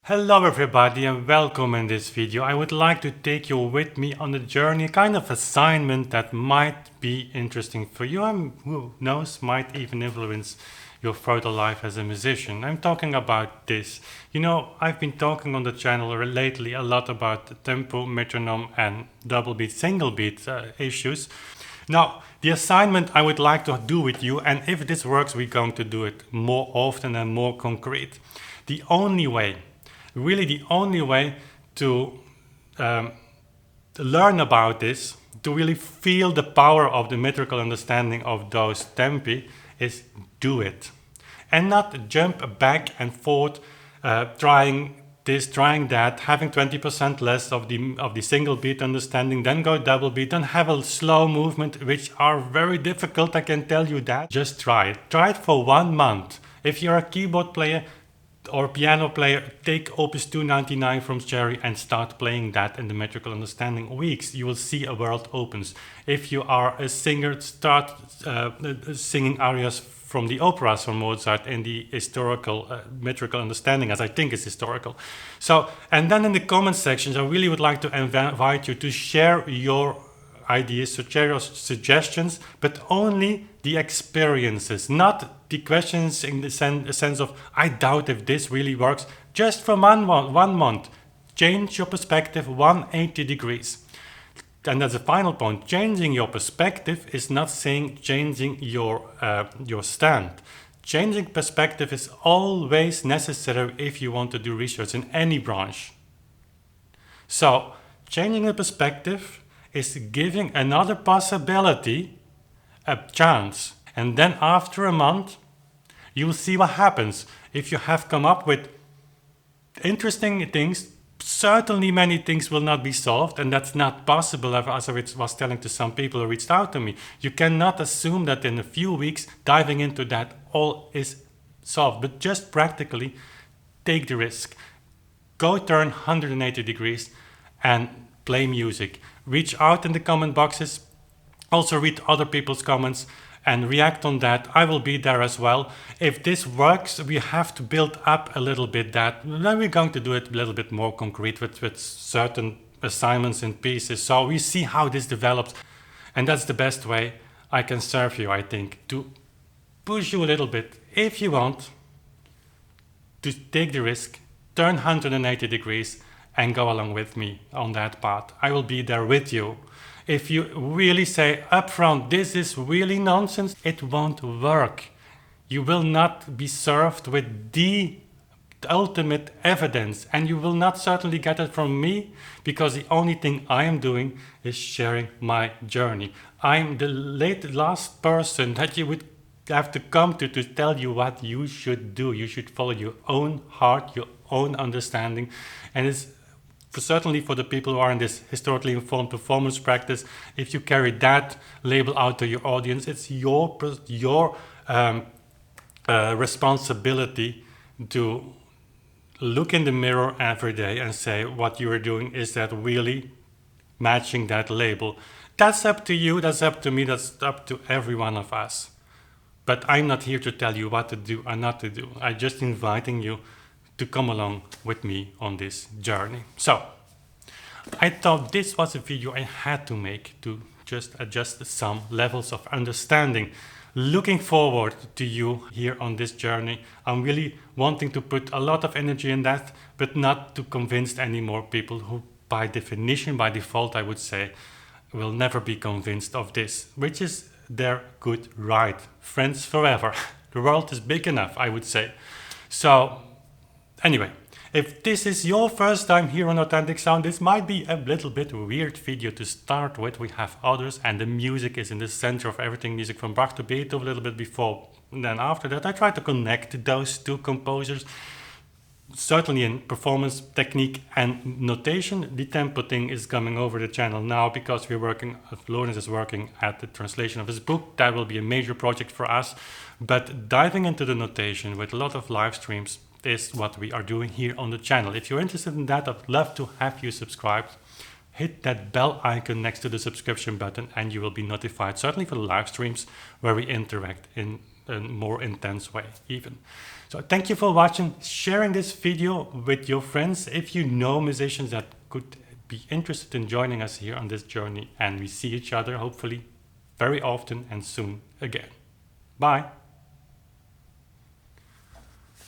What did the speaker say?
Hello everybody and welcome in this video. I would like to take you with me on a journey, kind of assignment that might be interesting for you and who knows, might even influence your further life as a musician. I'm talking about this. I've been talking on the channel lately a lot about the tempo, metronome and double beat, single beat issues. Now, the assignment I would like to do with you, and if this works, we're going to do it more often and more concrete. The only way to learn about this, to really feel the power of the metrical understanding of those tempi, is do it. And not jump back and forth, trying this, trying that, having 20% less of the single beat understanding, then go double beat, then have a slow movement, which are very difficult, I can tell you that. Just try it. Try it for 1 month. If you're a keyboard player, or piano player, take Opus 299 from Cherry and start playing that in the metrical understanding weeks. You will see a world opens. If you are a singer, start singing arias from the operas from Mozart in the historical metrical understanding, as I think is historical. So, and then in the comment sections, I really would like to invite you to share your ideas, to share your suggestions, but only the experiences, not the questions in the sense of I doubt if this really works. Just for 1 month, change your perspective 180 degrees. And that's the final point. Changing your perspective is not saying changing your stand. Changing perspective is always necessary if you want to do research in any branch. So, changing the perspective is giving another possibility a chance. And then after a month, you will see what happens. If you have come up with interesting things, certainly many things will not be solved, and that's not possible, as I was telling to some people who reached out to me. You cannot assume that in a few weeks, diving into that, all is solved. But just practically, take the risk. Go turn 180 degrees and play music. Reach out in the comment boxes. Also read other people's comments and react on that. I will be there as well. If this works, we have to build up a little bit that. Then we're going to do it a little bit more concrete with certain assignments and pieces. So we see how this develops. And that's the best way I can serve you, I think, to push you a little bit. If you want to take the risk, turn 180 degrees and go along with me on that path. I will be there with you. If you really say upfront, this is really nonsense, it won't work. You will not be served with the ultimate evidence, and you will not certainly get it from me, because the only thing I am doing is sharing my journey. I'm the last person that you would have to come to tell you what you should do. You should follow your own heart, your own understanding, and it's certainly for the people who are in this historically informed performance practice. If you carry that label out to your audience, it's your responsibility to look in the mirror every day and say what you are doing, is that really matching that label. That's up to you, that's up to me, that's up to every one of us. But I'm not here to tell you what to do or not to do. I'm just inviting you to come along with me on this journey. So, I thought this was a video I had to make to just adjust some levels of understanding. Looking forward to you here on this journey. I'm really wanting to put a lot of energy in that, but not to convince any more people who, by definition, by default, I would say, will never be convinced of this, which is their good right. Friends forever. The world is big enough, I would say. So, anyway, if this is your first time here on Authentic Sound, this might be a little bit weird video to start with. We have others, and the music is in the center of everything. Music from Bach to Beethoven, a little bit before. And then after that, I try to connect those two composers. Certainly in performance, technique, and notation. The tempo thing is coming over the channel now because Lorenz is working at the translation of his book. That will be a major project for us. But diving into the notation with a lot of live streams is what we are doing here on the channel. If you're interested in that, I'd love to have you subscribed. Hit that bell icon next to the subscription button and you will be notified, certainly for the live streams where we interact in a more intense way even. So thank you for watching, sharing this video with your friends if you know musicians that could be interested in joining us here on this journey, and we see each other hopefully very often and soon again. Bye.